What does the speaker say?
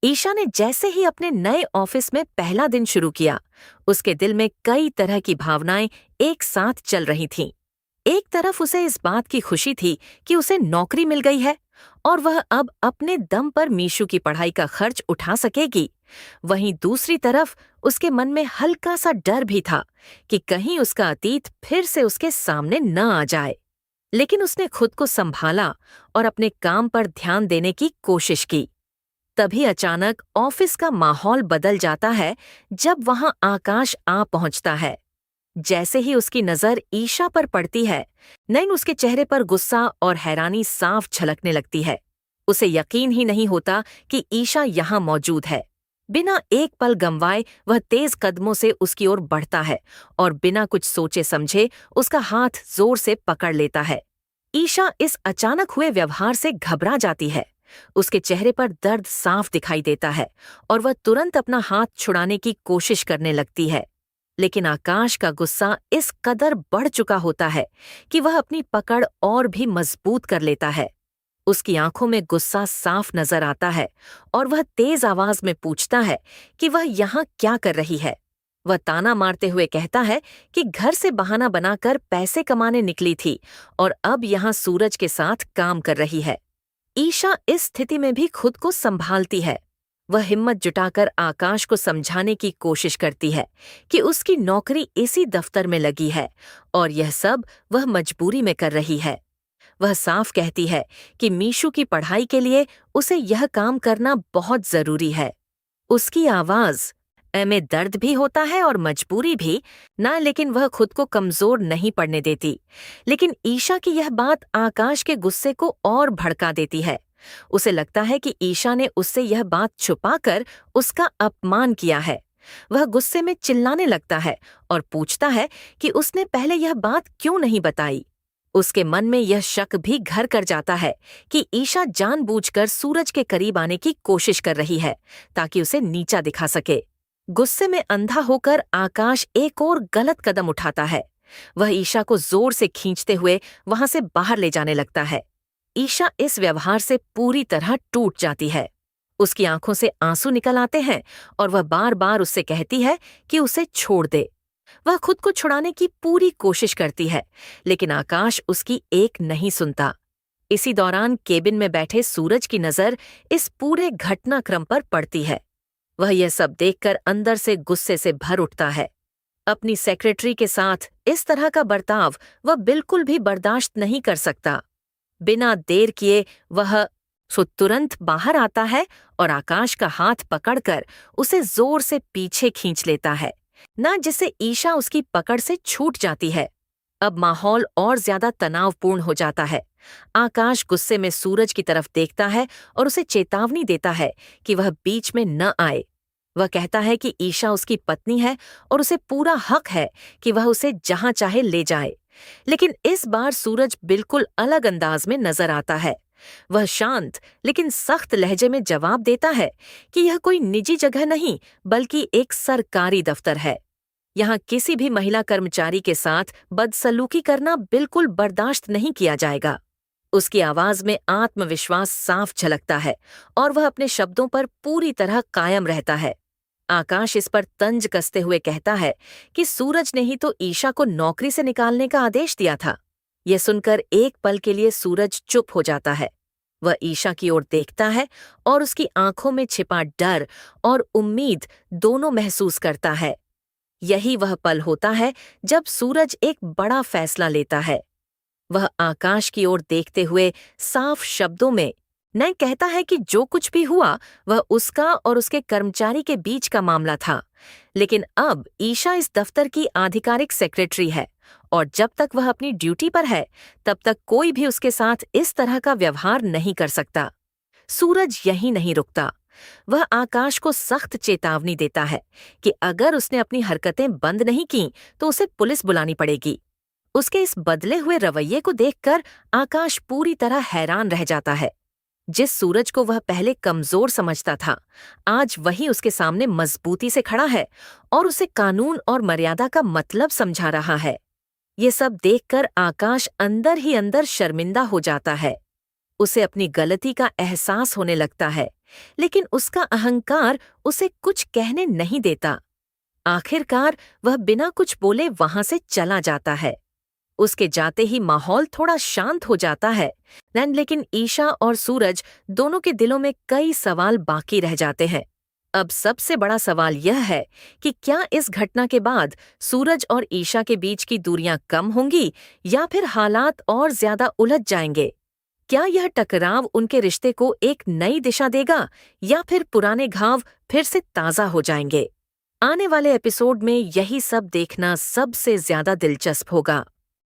ईशा ने जैसे ही अपने नए ऑफिस में पहला दिन शुरू किया, उसके दिल में कई तरह की भावनाएं एक साथ चल रही थीं। एक तरफ उसे इस बात की खुशी थी कि उसे नौकरी मिल गई है और वह अब अपने दम पर मीशू की पढ़ाई का खर्च उठा सकेगी। वहीं दूसरी तरफ उसके मन में हल्का सा डर भी था कि कहीं उसका अतीत फिर से उसके सामने न आ जाए। लेकिन उसने खुद को संभाला और अपने काम पर ध्यान देने की कोशिश की। तभी अचानक ऑफिस का माहौल बदल जाता है जब वहां आकाश आ पहुंचता है। जैसे ही उसकी नजर ईशा पर पड़ती है, नहीं उसके चेहरे पर गुस्सा और हैरानी साफ झलकने लगती है। उसे यकीन ही नहीं होता कि ईशा यहाँ मौजूद है। बिना एक पल गंवाए वह तेज कदमों से उसकी ओर बढ़ता है और बिना कुछ सोचे समझे उसका हाथ जोर से पकड़ लेता है। ईशा इस अचानक हुए व्यवहार से घबरा जाती है। उसके चेहरे पर दर्द साफ दिखाई देता है और वह तुरंत अपना हाथ छुड़ाने की कोशिश करने लगती है। लेकिन आकाश का गुस्सा इस कदर बढ़ चुका होता है कि वह अपनी पकड़ और भी मजबूत कर लेता है। उसकी आंखों में गुस्सा साफ नजर आता है और वह तेज आवाज में पूछता है कि वह यहाँ क्या कर रही है। वह ताना मारते हुए कहता है कि घर से बहाना बनाकर पैसे कमाने निकली थी और अब यहाँ सूरज के साथ काम कर रही है। ईशा इस स्थिति में भी खुद को संभालती है। वह हिम्मत जुटाकर आकाश को समझाने की कोशिश करती है कि उसकी नौकरी इसी दफ्तर में लगी है और यह सब वह मजबूरी में कर रही है। वह साफ कहती है कि मीशू की पढ़ाई के लिए उसे यह काम करना बहुत जरूरी है। उसकी आवाज में दर्द भी होता है और मजबूरी भी ना, लेकिन वह खुद को कमजोर नहीं पड़ने देती। लेकिन ईशा की यह बात आकाश के गुस्से को और भड़का देती है। उसे लगता है कि ईशा ने उससे यह बात छुपाकर उसका अपमान किया है। वह गुस्से में चिल्लाने लगता है और पूछता है कि उसने पहले यह बात क्यों नहीं बताई। उसके मन में यह शक भी घर कर जाता है कि ईशा जानबूझकर सूरज के करीब आने की कोशिश कर रही है ताकि उसे नीचा दिखा सके। गुस्से में अंधा होकर आकाश एक और गलत कदम उठाता है। वह ईशा को जोर से खींचते हुए वहां से बाहर ले जाने लगता है। ईशा इस व्यवहार से पूरी तरह टूट जाती है। उसकी आंखों से आंसू निकल आते हैं और वह बार बार उससे कहती है कि उसे छोड़ दे। वह खुद को छुड़ाने की पूरी कोशिश करती है, लेकिन आकाश उसकी एक नहीं सुनता। इसी दौरान केबिन में बैठे सूरज की नजर इस पूरे घटनाक्रम पर पड़ती है। वह यह सब देखकर अंदर से गुस्से से भर उठता है। अपनी सेक्रेटरी के साथ इस तरह का बर्ताव वह बिल्कुल भी बर्दाश्त नहीं कर सकता। बिना देर किए वह तुरंत बाहर आता है और आकाश का हाथ पकड़कर उसे जोर से पीछे खींच लेता है, ना जिससे ईशा उसकी पकड़ से छूट जाती है। अब माहौल और ज्यादा तनावपूर्ण हो जाता है। आकाश गुस्से में सूरज की तरफ देखता है और उसे चेतावनी देता है कि वह बीच में न आए। वह कहता है कि ईशा उसकी पत्नी है और उसे पूरा हक है कि वह उसे जहां चाहे ले जाए। लेकिन इस बार सूरज बिल्कुल अलग अंदाज में नजर आता है। वह शांत लेकिन सख्त लहजे में जवाब देता है कि यह कोई निजी जगह नहीं बल्कि एक सरकारी दफ्तर है। यहाँ किसी भी महिला कर्मचारी के साथ बदसलूकी करना बिल्कुल बर्दाश्त नहीं किया जाएगा। उसकी आवाज में आत्मविश्वास साफ झलकता है और वह अपने शब्दों पर पूरी तरह कायम रहता है। आकाश इस पर तंज कसते हुए कहता है कि सूरज ने ही तो ईशा को नौकरी से निकालने का आदेश दिया था। यह सुनकर एक पल के लिए सूरज चुप हो जाता है। वह ईशा की ओर देखता है और उसकी आंखों में छिपा डर और उम्मीद दोनों महसूस करता है। यही वह पल होता है जब सूरज एक बड़ा फैसला लेता है। वह आकाश की ओर देखते हुए साफ शब्दों में न कहता है कि जो कुछ भी हुआ वह उसका और उसके कर्मचारी के बीच का मामला था, लेकिन अब ईशा इस दफ्तर की आधिकारिक सेक्रेटरी है और जब तक वह अपनी ड्यूटी पर है तब तक कोई भी उसके साथ इस तरह का व्यवहार नहीं कर सकता। सूरज यहीं नहीं रुकता। वह आकाश को सख्त चेतावनी देता है कि अगर उसने अपनी हरकतें बंद नहीं की तो उसे पुलिस बुलानी पड़ेगी। उसके इस बदले हुए रवैये को देखकर आकाश पूरी तरह हैरान रह जाता है। जिस सूरज को वह पहले कमजोर समझता था, आज वही उसके सामने मजबूती से खड़ा है और उसे कानून और मर्यादा का मतलब समझा रहा है। ये सब देखकर आकाश अंदर ही अंदर शर्मिंदा हो जाता है। उसे अपनी गलती का एहसास होने लगता है लेकिन उसका अहंकार उसे कुछ कहने नहीं देता। आखिरकार वह बिना कुछ बोले वहां से चला जाता है। उसके जाते ही माहौल थोड़ा शांत हो जाता है। लेकिन ईशा और सूरज दोनों के दिलों में कई सवाल बाकी रह जाते हैं। अब सबसे बड़ा सवाल यह है कि क्या इस घटना के बाद सूरज और ईशा के बीच की दूरियां कम होंगी या फिर हालात और ज्यादा उलझ जाएंगे? क्या यह टकराव उनके रिश्ते को एक नई दिशा देगा या फिर पुराने घाव फिर से ताजा हो जाएंगे? आने वाले एपिसोड में यही सब देखना सबसे ज्यादा दिलचस्प होगा।